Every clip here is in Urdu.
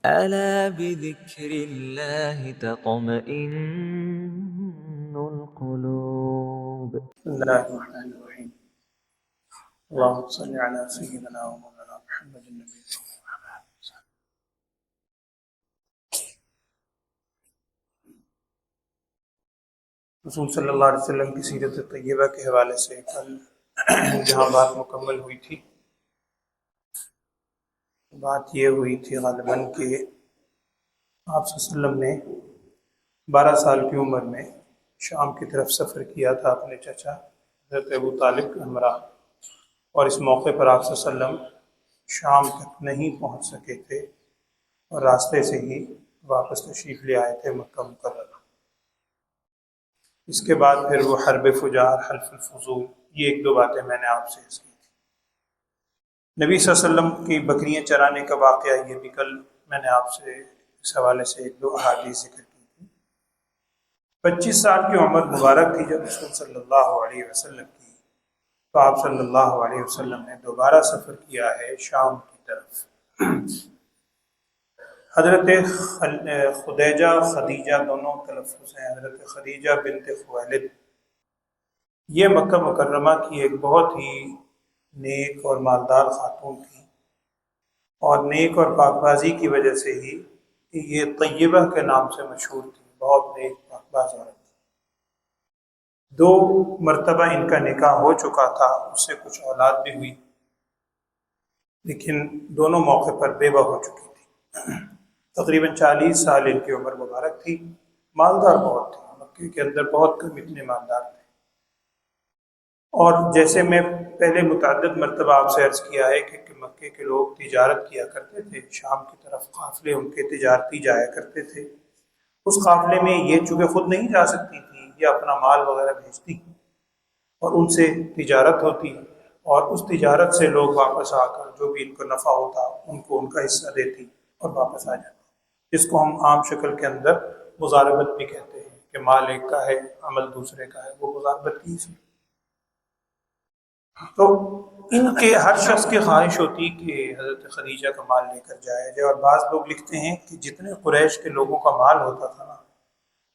ألا بذكر الله تطمئن القلوب. بسم الله الرحمن الرحيم. اللهم صل على سيدنا ومولانا محمد النبي الأمي. رسول صلی اللہ علیہ وسلم کی سیرت طیبہ کے حوالے سے کل جہاں بات مکمل ہوئی تھی، بات یہ ہوئی تھی غالباً کہ آپ صلی اللہ علیہ وسلم نے 12 سال کی عمر میں شام کی طرف سفر کیا تھا اپنے چچا حضرت ابو طالب کے ہمراہ، اور اس موقع پر آپ صلی اللہ علیہ وسلم شام تک نہیں پہنچ سکے تھے اور راستے سے ہی واپس تشریف لے آئے تھے مکہ مکرمہ۔ اس کے بعد پھر وہ حرب فجار، حلف الفضول، یہ ایک دو باتیں میں نے آپ سے عرض کی تھی۔ نبی صلی اللہ علیہ وسلم کی بکریاں چرانے کا واقعہ یہ بھی کل میں نے آپ سے اس حوالے سے ایک دو احادیث ذکر کی تھی۔ 25 سال کی عمر مبارک تھی جب رسول صلی اللہ علیہ وسلم کی، تو آپ صلی اللہ علیہ وسلم نے دوبارہ سفر کیا ہے شام کی طرف۔ حضرت خدیجہ دونوں تلفظ ہیں، حضرت خدیجہ بنت خویلد، یہ مکہ مکرمہ کی ایک بہت ہی نیک اور مالدار خاتون تھی، اور نیک اور پاک بازی کی وجہ سے ہی یہ طیبہ کے نام سے مشہور تھی، بہت نیک پاک باز عورت تھی۔ 2 مرتبہ ان کا نکاح ہو چکا تھا، اس سے کچھ اولاد بھی ہوئی، لیکن دونوں موقع پر بیوہ ہو چکی تھی۔ تقریباً 40 سال ان کی عمر مبارک تھی، مالدار بہت تھی، مکے کے اندر بہت کم اتنے مالدار تھے۔ اور جیسے میں پہلے متعدد مرتبہ آپ سے عرض کیا ہے کہ مکے کے لوگ تجارت کیا کرتے تھے، شام کی طرف قافلے ان کے تجارتی جایا کرتے تھے۔ اس قافلے میں یہ چونکہ خود نہیں جا سکتی تھیں، یہ اپنا مال وغیرہ بھیجتی اور ان سے تجارت ہوتی، اور اس تجارت سے لوگ واپس آ کر جو بھی ان کو نفع ہوتا ان کو ان کا حصہ دیتی اور واپس آ جاتی، جس کو ہم عام شکل کے اندر مضاربت بھی کہتے ہیں کہ مال ایک کا ہے، عمل دوسرے کا ہے، وہ مضاربت کی اس میں۔ تو ان کے ہر شخص کی خواہش ہوتی کہ حضرت خدیجہ کا مال لے کر جایا جائے، اور بعض لوگ لکھتے ہیں کہ جتنے قریش کے لوگوں کا مال ہوتا تھا نا،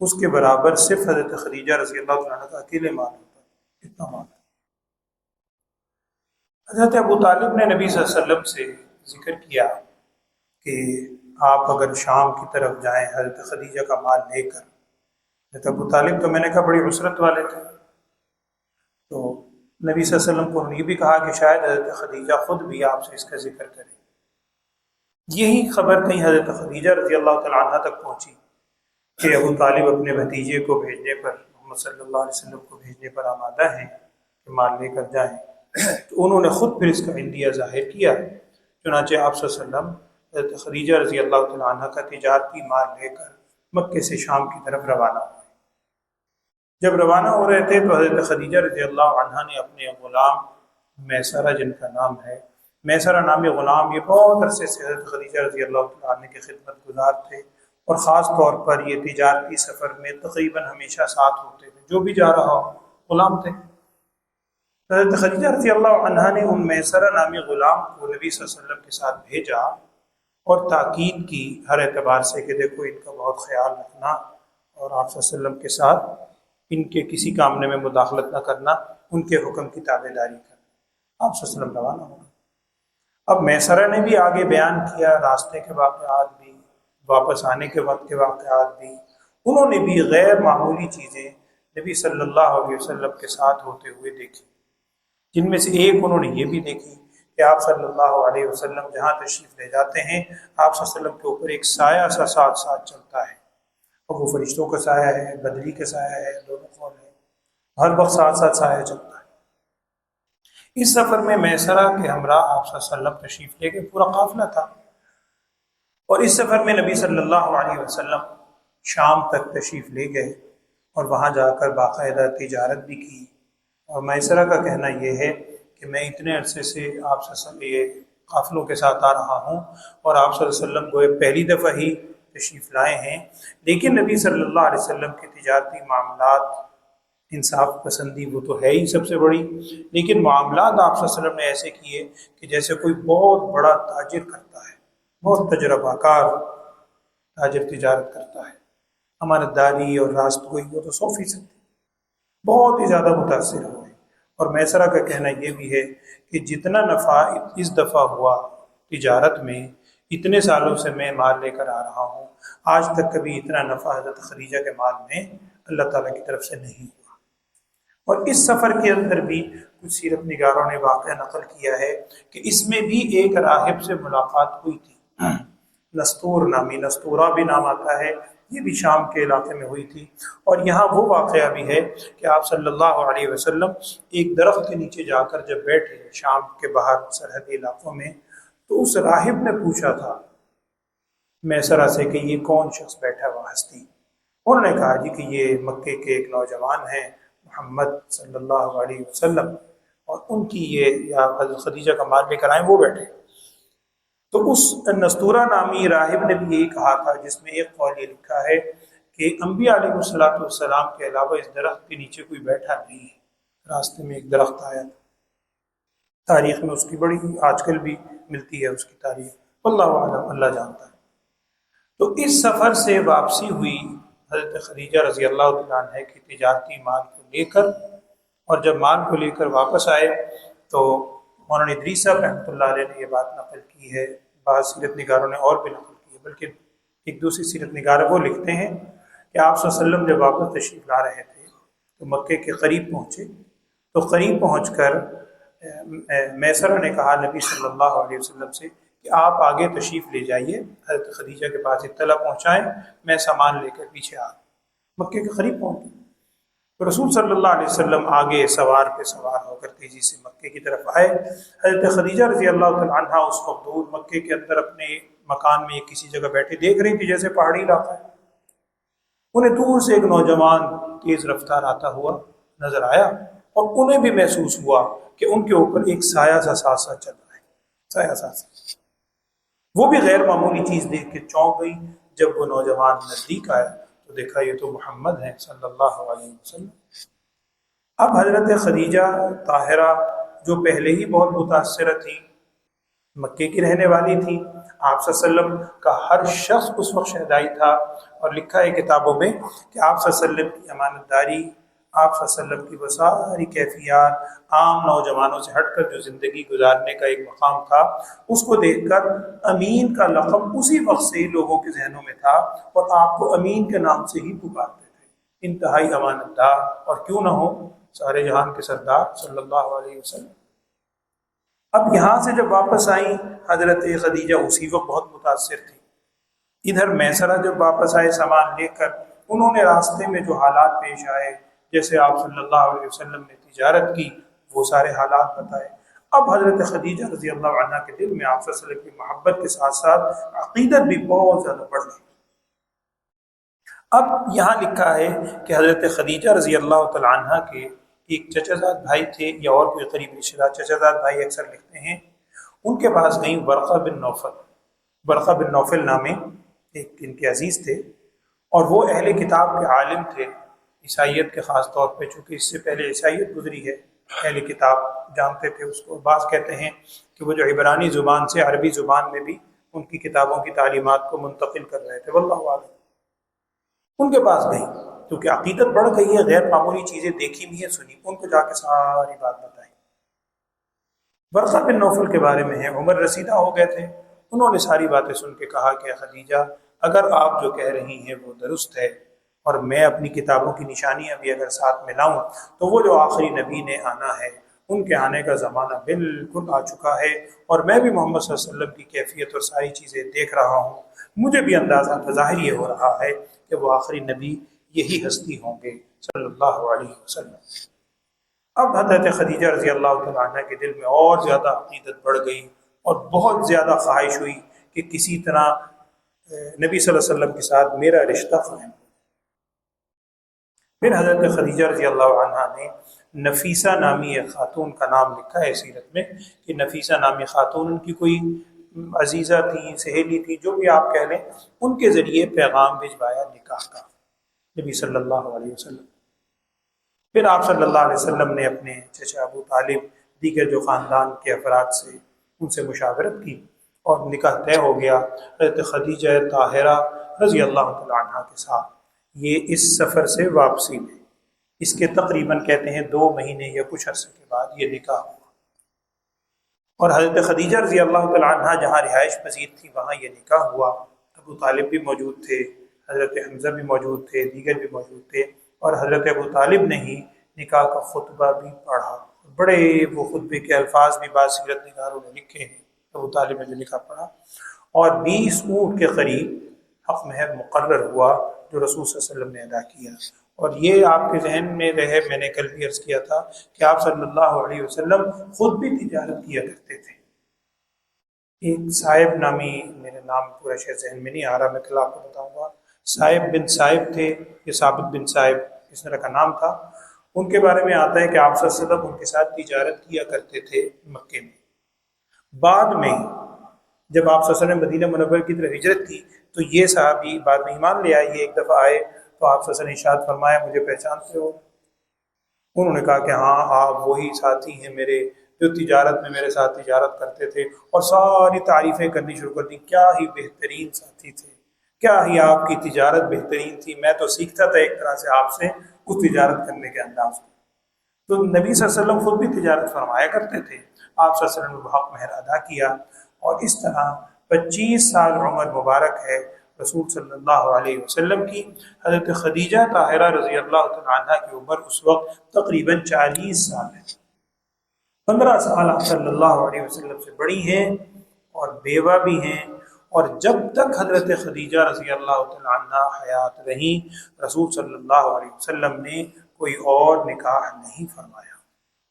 اس کے برابر صرف حضرت خدیجہ رضی اللہ تعالیٰ عنہ کا اکیلے مال ہوتا تھا، اتنا مال۔ حضرت ابو طالب نے نبی صلی اللہ علیہ وسلم سے ذکر کیا کہ آپ اگر شام کی طرف جائیں حضرت خدیجہ کا مال لے کر۔ حضرت ابو طالب تو میں نے کہا بڑی عسرت والے تھے، تو نبی صلی اللہ علیہ وسلم کو یہ بھی کہا کہ شاید حضرت خدیجہ خود بھی آپ سے اس کا ذکر کرے۔ یہی خبر کہیں حضرت خدیجہ رضی اللہ تعالیٰ عنہ تک پہنچی کہ ابو طالب اپنے بھتیجے کو بھیجنے پر، محمد صلی اللہ علیہ وسلم کو بھیجنے پر آمادہ ہیں کہ مال لے کر جائیں، تو انہوں نے خود پھر اس کا عندیہ ظاہر کیا۔ چنانچہ آپ صلی اللہ علیہ وسلم حضرت خدیجہ رضی اللہ تعالیٰ عنہ کا تجارتی مال لے کر مکے سے شام کی طرف روانہ ہوئے۔ جب روانہ ہو رہے تھے تو حضرت خدیجہ رضی اللہ عنہ نے اپنے غلام میسرہ، جن کا نام ہے میسرہ نامی غلام، یہ بہت عرصے سے حضرت خدیجہ رضی اللہ تعالیٰ عنہ کی خدمت گزار تھے، اور خاص طور پر یہ تجارتی سفر میں تقریباً ہمیشہ ساتھ ہوتے تھے، جو بھی جا رہا ہو غلام تھے۔ حضرت خدیجہ رضی اللہ عنہ نے ان میسرہ نامی غلام کو نبی صلی اللہ علیہ وسلم کے ساتھ بھیجا اور تاکید کی ہر اعتبار سے کہ دیکھو ان کا بہت خیال رکھنا، اور آپ صلی اللہ علیہ وسلم کے ساتھ ان کے کسی کامنے میں مداخلت نہ کرنا، ان کے حکم کی تابع داری کرنا۔ آپ صلی اللہ علیہ وسلم روانہ ہو گئے۔ اب میسرہ نے بھی آگے بیان کیا راستے کے واقعات بھی، واپس آنے کے وقت کے واقعات بھی، انہوں نے بھی غیر معمولی چیزیں نبی صلی اللہ علیہ وسلم کے ساتھ ہوتے ہوئے دیکھی، جن میں سے ایک انہوں نے یہ بھی دیکھی کہ آپ صلی اللہ علیہ وسلم جہاں تشریف لے جاتے ہیں، آپ صلی اللہ علیہ وسلم کے اوپر ایک سایہ سا ساتھ ساتھ چلتا ہے، اور وہ فرشتوں کا سایہ ہے، بدری کا سایہ ہے، دونوں قول ہے، ہر وقت ساتھ ساتھ سایہ چلتا ہے۔ اس سفر میں میسرہ کے ہمراہ آپ صلی اللہ علیہ وسلم تشریف لے کے پورا قافلہ تھا، اور اس سفر میں نبی صلی اللہ علیہ وسلم شام تک تشریف لے گئے اور وہاں جا کر باقاعدہ تجارت بھی کی۔ اور میسرہ کا کہنا یہ ہے کہ میں اتنے عرصے سے آپ صلی اللہ علیہ وسلم قافلوں کے ساتھ آ رہا ہوں، اور آپ صلی اللہ علیہ وسلم کو پہلی دفعہ ہی تشریف لائے ہیں، لیکن نبی صلی اللہ علیہ وسلم کے تجارتی معاملات، انصاف پسندی وہ تو ہے ہی سب سے بڑی، لیکن معاملات آپ صلی اللہ علیہ وسلم نے ایسے کیے کہ جیسے کوئی بہت بڑا تاجر کرتا ہے، بہت تجربہ کار تاجر تجارت کرتا ہے، امانت داری اور راست گوئی وہ تو 100% بہت ہی زیادہ متاثر ہوئے۔ اور میسرہ کا کہنا یہ بھی ہے کہ جتنا نفع اس دفعہ ہوا تجارت میں، اتنے سالوں سے میں مال لے کر آ رہا ہوں، آج تک کبھی اتنا نفع حضرت خدیجہ کے مال میں اللہ تعالیٰ کی طرف سے نہیں ہوا۔ اور اس سفر کے اندر بھی کچھ سیرت نگاروں نے واقعہ نقل کیا ہے کہ اس میں بھی ایک راہب سے ملاقات ہوئی تھی، نستور نامی، نستورہ بھی نام آتا ہے، یہ بھی شام کے علاقے میں ہوئی تھی۔ اور یہاں وہ واقعہ بھی ہے کہ آپ صلی اللہ علیہ وسلم ایک درخت کے نیچے جا کر جب بیٹھے شام کے باہر سرحدی علاقوں میں، تو اس راہب نے پوچھا تھا میسرہ سے کہ یہ کون شخص بیٹھا ہوا ہستی؟ انہوں نے کہا جی کہ یہ مکے کے ایک نوجوان ہیں محمد صلی اللہ علیہ وسلم، اور ان کی یہ یا حضرت خدیجہ کا مال لے کر آئیں وہ بیٹھے۔ تو اس نستورہ نامی راہب نے بھی یہی کہا تھا، جس میں ایک قول یہ لکھا ہے کہ انبیاء علیہ الصلوۃ والسلام کے علاوہ اس درخت کے نیچے کوئی بیٹھا نہیں ہے۔ راستے میں ایک درخت آیا تھا، تاریخ میں اس کی بڑی آج کل بھی ملتی ہے اس کی تاریخ، اللہ عالم، اللہ جانتا ہے۔ تو اس سفر سے واپسی ہوئی حضرت خدیجہ رضی اللہ تعالیٰ عنہ کی تجارتی مال کو لے کر، اور جب مال کو لے کر واپس آئے تو مولانا ادریس صاحب رحمۃ اللہ علیہ نے یہ بات نقل کی ہے، بعض سیرت نگاروں نے اور بھی نقل کی ہے، بلکہ ایک دوسری سیرت نگار وہ لکھتے ہیں کہ آپ صلی اللہ علیہ وسلم جب واپس تشریف لا رہے تھے تو مکے کے قریب پہنچے، تو قریب پہنچ کر میسرہ نے کہا نبی صلی اللہ علیہ وسلم سے کہ آپ آگے تشریف لے جائیے، حضرت خدیجہ کے پاس اطلاع پہنچائیں، میں سامان لے کر پیچھے آ مکے کے قریب پہنچ گئے۔ تو رسول صلی اللہ علیہ وسلم آگے سوار پہ سوار ہو کر تیزی سے مکے کی طرف آئے۔ حضرت خدیجہ رضی اللہ تعالیٰ عنہ اس وقت دور مکے کے اندر اپنے مکان میں کسی جگہ بیٹھے دیکھ رہی تھی جیسے پہاڑی علاقہ ہے، انہیں دور سے ایک نوجوان تیز رفتار آتا ہوا نظر آیا، اور انہیں بھی محسوس ہوا کہ ان کے اوپر ایک سایہ سا ساتھ ساتھ چل رہا ہے، سایہ ساتھ۔ وہ بھی غیر معمولی چیز دیکھ کے چونک گئی۔ جب وہ نوجوان نزدیک آیا تو دیکھا یہ تو محمد ہیں صلی اللہ علیہ وسلم۔ اب حضرت خدیجہ طاہرہ جو پہلے ہی بہت متاثرہ تھی، مکے کی رہنے والی تھی، آپ صلی اللہ علیہ وسلم کا ہر شخص اس وقت شہدائی تھا، اور لکھا ہے کتابوں میں کہ آپ صلی اللہ علیہ وسلم کی امانت داری، آپ صلی اللہ علیہ وسلم کی وہ ساری کیفیات، عام نوجوانوں سے ہٹ کر جو زندگی گزارنے کا ایک مقام تھا، اس کو دیکھ کر امین کا لقب اسی وقت سے ہی لوگوں کے ذہنوں میں تھا، اور آپ کو امین کے نام سے ہی پکارتے تھے، انتہائی امانت دار، اور کیوں نہ ہو سارے جہان کے سردار صلی اللہ علیہ وسلم۔ اب یہاں سے جب واپس آئیں حضرت خدیجہ اسی وقت بہت متاثر تھی۔ ادھر میسرہ جب واپس آئے سامان لے کر، انہوں نے راستے میں جو حالات پیش آئے، جیسے آپ صلی اللہ علیہ وسلم نے تجارت کی، وہ سارے حالات بتائے۔ اب حضرت خدیجہ رضی اللہ عنہ کے دل میں آپ صلی اللہ علیہ وسلم کی محبت کے ساتھ ساتھ عقیدت بھی بہت زیادہ بڑھ گئی۔ اب یہاں لکھا ہے کہ حضرت خدیجہ رضی اللہ تعالیٰ عنہ کے ایک چچا زاد بھائی تھے، یا اور کوئی قریبی رشتہ دار، چچا زاد بھائی اکثر لکھتے ہیں، ان کے پاس گئیں ورقہ بن نوفل۔ ورقہ بن نوفل نامے ایک ان کے عزیز تھے، اور وہ اہل کتاب کے عالم تھے، عیسائیت کے خاص طور پہ، چونکہ اس سے پہلے عیسائیت گزری ہے، اہل کتاب جانتے تھے اس کو۔ بعض کہتے ہیں کہ وہ جو عبرانی زبان سے عربی زبان میں بھی ان کی کتابوں کی تعلیمات کو منتقل کر رہے تھے، واللہ اعلم۔ ان کے پاس گئی کیونکہ عقیدت بڑھ گئی ہے، غیر معمولی چیزیں دیکھی بھی ہیں، سنی، ان کو جا کے ساری بات بتائی۔ ورقہ بن نوفل کے بارے میں ہے، عمر رسیدہ ہو گئے تھے، انہوں نے ساری باتیں سن کے کہا کہ خدیجہ اگر آپ جو کہہ رہی ہیں وہ درست ہے، اور میں اپنی کتابوں کی نشانیاں بھی اگر ساتھ میں لاؤں، تو وہ جو آخری نبی نے آنا ہے ان کے آنے کا زمانہ بالکل آ چکا ہے، اور میں بھی محمد صلی اللہ علیہ وسلم کی کیفیت اور ساری چیزیں دیکھ رہا ہوں، مجھے بھی اندازہ ظاہر یہ ہو رہا ہے کہ وہ آخری نبی یہی ہستی ہوں گے صلی اللہ علیہ وسلم۔ اب حضرت خدیجہ رضی اللہ تعالیٰ عنہ کے دل میں اور زیادہ عقیدت بڑھ گئی، اور بہت زیادہ خواہش ہوئی کہ کسی طرح نبی صلی اللہ علیہ وسلم کے ساتھ میرا رشتہ قائم ہو۔ پھر حضرت خدیجہ رضی اللہ عنہ نے نفیسہ نامی ایک خاتون کا نام لکھا ہے سیرت میں، کہ نفیسہ نامی خاتون ان کی کوئی عزیزہ تھی، سہیلی تھی، جو بھی آپ کہہ لیں، ان کے ذریعے پیغام بھجوایا نکاح کا نبی صلی اللہ علیہ وسلم۔ پھر آپ صلی اللہ علیہ وسلم نے اپنے چچا ابو طالب، دیگر جو خاندان کے افراد سے ان سے مشاورت کی، اور نکاح طے ہو گیا۔ حضرت خدیجہ طاہرہ رضی اللہ تعالیٰ عنہ کے ساتھ، یہ اس سفر سے واپسی میں اس کے تقریباً کہتے ہیں 2 مہینے یا کچھ عرصے کے بعد یہ نکاح ہوا، اور حضرت خدیجہ رضی اللہ تعالیٰ عنہ جہاں رہائش پذیر تھی وہاں یہ نکاح ہوا۔ ابو طالب بھی موجود تھے، حضرت حمزہ بھی موجود تھے، دیگر بھی موجود تھے، اور حضرت ابو طالب نے ہی نکاح کا خطبہ بھی پڑھا۔ بڑے وہ خطبے کے الفاظ بھی بعض سیرت نگاروں نے لکھے ہیں، ابو طالب نے جو نکاح پڑھا، اور 20 اونٹ کے قریب حق مہر مقرر ہوا جو رسول صلی اللہ علیہ وسلم نے ادا کیا۔ اور یہ آپ کے ذہن میں رہے، میں نے کل بھی عرض کیا تھا کہ آپ صلی اللہ علیہ وسلم خود بھی تجارت کیا کرتے تھے۔ ایک صاحب نامی، میرے نام پورا شہر ذہن میں نہیں آ رہا، میں کل آپ کو بتاؤں گا، صاحب بن صاحب تھے، یہ ثابت بن صاحب اس طرح کا نام تھا، ان کے بارے میں آتا ہے کہ آپ صلی اللہ علیہ وسلم ان کے ساتھ تجارت کیا کرتے تھے مکے میں۔ بعد میں جب آپ صلی اللہ علیہ وسلم مدینہ منورہ کی طرف ہجرت کی تو یہ صحابی بعد میں ایمان لے آئے، یہ ایک دفعہ آئے تو آپ صلی اللہ علیہ وسلم نے ارشاد فرمایا مجھے پہچانتے ہو؟ انہوں نے کہا کہ ہاں آپ وہی ساتھی ہیں میرے جو تجارت میں میرے ساتھ تجارت کرتے تھے، اور ساری تعریفیں کرنی شروع کر دی، کیا ہی بہترین ساتھی تھے، کیا ہی آپ کی تجارت بہترین تھی، میں تو سیکھتا تھا ایک طرح سے آپ سے اس تجارت کرنے کے انداز کو۔ تو نبی صلی اللہ علیہ وسلم خود بھی تجارت فرمایا کرتے تھے، آپ صلی اللہ علیہ وسلم نے حق مہر ادا کیا، اور اس طرح 25 سال عمر مبارک ہے رسول صلی اللہ علیہ وسلم کی۔ حضرت خدیجہ طاہرہ رضی اللہ تعالیٰ عنہ کی عمر اس وقت تقریباً 40 سال ہے، 15 سال آپ صلی اللہ علیہ وسلم سے بڑی ہیں اور بیوہ بھی ہیں، اور جب تک حضرت خدیجہ رضی اللہ تعالیٰ عنہ حیات رہیں رسول صلی اللہ علیہ وسلم نے کوئی اور نکاح نہیں فرمایا،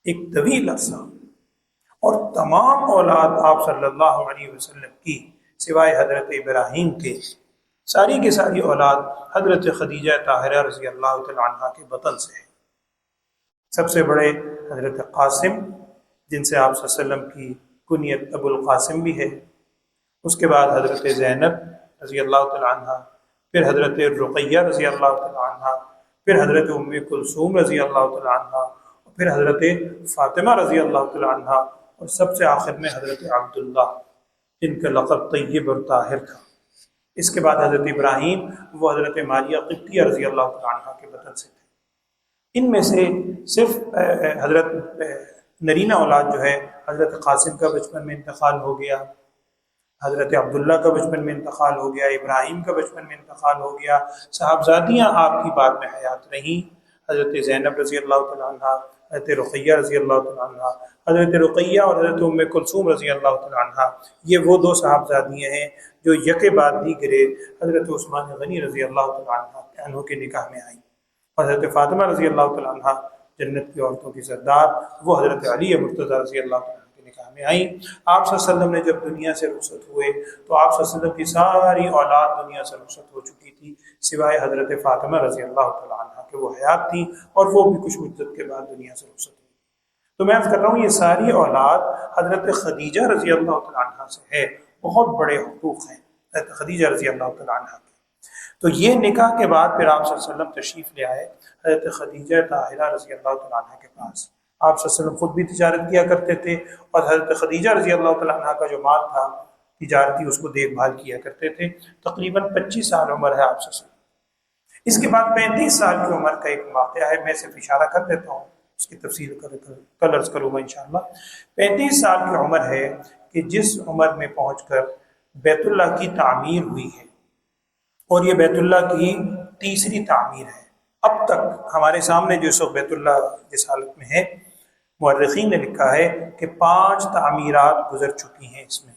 ایک طویل عرصہ، اور تمام اولاد آپ صلی اللہ علیہ وسلم کی سوائے حضرت ابراہیم کے، ساری کی ساری اولاد حضرت خدیجہ طاہرہ رضی اللہ تعالیٰ عنہ کے بطن سے ہے۔ سب سے بڑے حضرت قاسم، جن سے آپ صلی اللہ علیہ وسلم کی کنیت ابو القاسم بھی ہے، اس کے بعد حضرت زینب رضی اللہ تعالیٰ عنہ، پھر حضرت رقیہ رضی اللہ تعالیٰ عنہ، پھر حضرت ام کلثوم رضی اللہ تعالیٰ عنہ، اور پھر حضرت فاطمہ رضی اللہ تعالیٰ عنہ، اور سب سے آخر میں حضرت عبداللہ جن کا لقب طیب اور طاہر تھا۔ اس کے بعد حضرت ابراہیم، وہ حضرت ماریہ قبطیہ رضی اللہ تعالیٰ عنہ کے بطن سے تھے۔ ان میں سے صرف حضرت نرینہ اولاد جو ہے، حضرت قاسم کا بچپن میں انتقال ہو گیا، حضرت عبداللہ کا بچپن میں انتقال ہو گیا، ابراہیم کا بچپن میں انتقال ہو گیا، صاحبزادیاں آپ کی بعد میں حیات رہیں، حضرت زینب رضی اللہ تعالیٰ عنہ، حضرت رقیہ رضی اللہ تعالیٰ عنہ، حضرت رقیہ اور حضرت ام کلثوم رضی اللہ تعالیٰ عنہ، یہ وہ 2 صاحبزادیاں ہیں جو یکے بعد دیگرے حضرت عثمان غنی رضی اللہ تعالیٰ عنہ کے نکاح میں آئیں، اور حضرت فاطمہ رضی اللہ تعالیٰ عنہ جنت کی عورتوں کی سردار، وہ حضرت علی مرتضیٰ رضی اللہ تعالیٰ عنہ کے نکاح میں آئیں۔ آپ صلی اللہ علیہ وسلم نے جب دنیا سے رخصت ہوئے تو آپ صلی اللہ علیہ وسلم کی ساری اولاد دنیا سے رخصت ہو چکی تھی سوائے حضرت فاطمہ رضی اللہ تعالیٰ عنہ کے، وہ حیات تھیں اور وہ بھی کچھ مدت کے بعد دنیا سے رخصت ہوئی۔ تو میں عرض کر رہا ہوں یہ ساری اولاد حضرت خدیجہ رضی اللہ تعالیٰ عنہ سے ہے، بہت بڑے حقوق ہیں حضرت خدیجہ رضی اللہ تعالیٰ عنہ کے۔ تو یہ نکاح کے بعد پھر آپ صلی اللہ علیہ وسلم تشریف لے آئے حضرت خدیجہ طاہرہ رضی اللہ تعالیٰ عنہ کے پاس۔ آپ صلی اللہ علیہ وسلم خود بھی تجارت کیا کرتے تھے، اور حضرت خدیجہ رضی اللہ تعالیٰ عنہ کا جو مال تھا تجارتی اس کو دیکھ بھال کیا کرتے تھے۔ تقریباً 25 سال عمر ہے آپ صلی اللہ علیہ وسلم۔ اس کے بعد 35 سال کی عمر کا ایک واقعہ ہے، میں صرف اشارہ کر دیتا ہوں، اس کی تفصیل کل عرض کروں گا انشاءاللہ۔ 35 سال کی عمر ہے کہ جس عمر میں پہنچ کر بیت اللہ کی تعمیر ہوئی ہے، اور یہ بیت اللہ کی تیسری تعمیر ہے۔ اب تک ہمارے سامنے جو اس وقت بیت اللہ جس حالت میں ہے، مورخین نے لکھا ہے کہ 5 تعمیرات گزر چکی ہیں اس میں،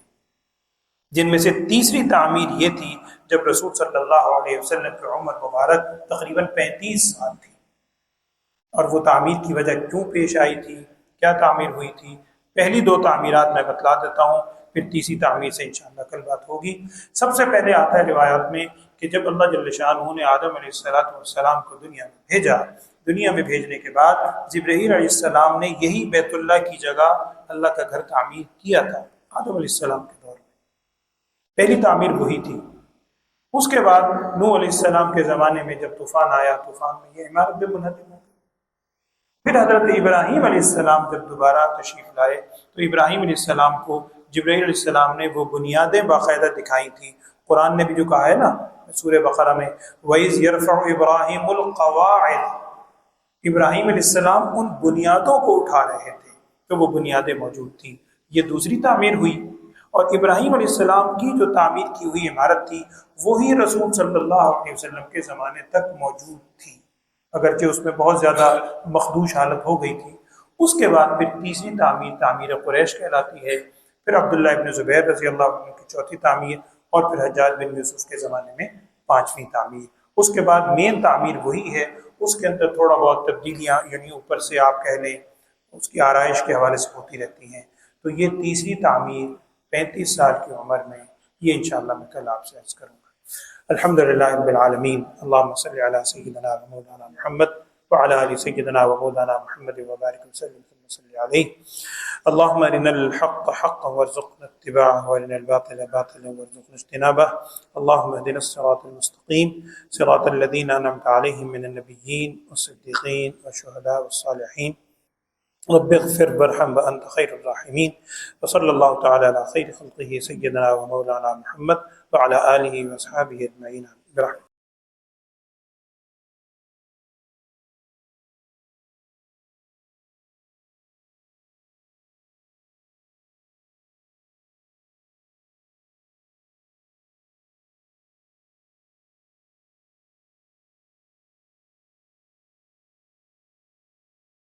جن میں سے تیسری تعمیر یہ تھی جب رسول صلی اللہ علیہ وسلم کی عمر مبارک تقریباً 35 سال تھی۔ اور وہ تعمیر کی وجہ کیوں پیش آئی تھی، کیا تعمیر ہوئی تھی، پہلی 2 تعمیرات میں بتلا دیتا ہوں، پھر تیسری تعمیر سے انشاءاللہ کل بات ہوگی۔ سب سے پہلے آتا ہے روایات میں کہ جب اللہ جل شانہ نے آدم علیہ السلام کو دنیا میں بھیجا، دنیا میں بھیجنے کے بعد جبرائیل علیہ السلام نے یہی بیت اللہ کی جگہ اللہ کا گھر تعمیر کیا تھا آدم علیہ السلام کے دور میں، پہلی تعمیر وہی تھی۔ اس کے بعد نوح علیہ السلام کے زمانے میں جب طوفان آیا، طوفان میں یہ عمارت بھی منہدم ہو گئی۔ پھر حضرت ابراہیم علیہ السلام جب دوبارہ تشریف لائے تو ابراہیم علیہ السلام کو جبرائیل علیہ السلام نے وہ بنیادیں باقاعدہ دکھائی تھیں، قرآن نے بھی جو کہا ہے نا سورہ بقرہ میں وَإِذْ يَرْفَعُ إِبْرَاهِيمُ الْقَوَاعِدَ، ابراہیم علیہ السلام ان بنیادوں کو اٹھا رہے تھے تو وہ بنیادیں موجود تھیں، یہ دوسری تعمیر ہوئی۔ اور ابراہیم علیہ السلام کی جو تعمیر کی ہوئی عمارت تھی وہی رسول صلی اللہ علیہ وسلم کے زمانے تک موجود تھی، اگرچہ اس میں بہت زیادہ مخدوش حالت ہو گئی تھی۔ اس کے بعد پھر تیسری تعمیر تعمیر قریش کہلاتی ہے، پھر عبداللہ ابن زبیر رضی اللہ عنہ کی چوتھی تعمیر، اور پھر حجاج بن یوسف کے زمانے میں پانچویں تعمیر۔ اس کے بعد مین تعمیر وہی ہے، اس کے اندر تھوڑا بہت تبدیلیاں یعنی اوپر سے آپ کہہ لیں اس کی آرائش کے حوالے سے ہوتی رہتی ہیں۔ تو یہ تیسری تعمیر 35 سال کی عمر میں، یہ انشاءاللہ میں کل آپ سے عرض کروں گا۔ الحمدللہ رب العالمین، اللہم صلی علی سیدنا و مولانا محمد وعلی آل سیدنا و مولانا محمد وبارک وسلم صلی علیہ۔ اللہم ارنا الحق حقا وارزقنا اتباعه وارنا الباطل باطلا وارزقنا اجتنابه۔ اللہم اهدنا الصراط المستقیم صراط الذین انعمت علیہم من النبیین والصدیقین والشہداء والصالحین۔ رب اغفر وارحم وانت خیر الراحمین، وصلی اللہ تعالی علی خیر خلقہ سیدنا و مولانا محمد وعلی آلہ واصحابہ اجمعین برحمتہ۔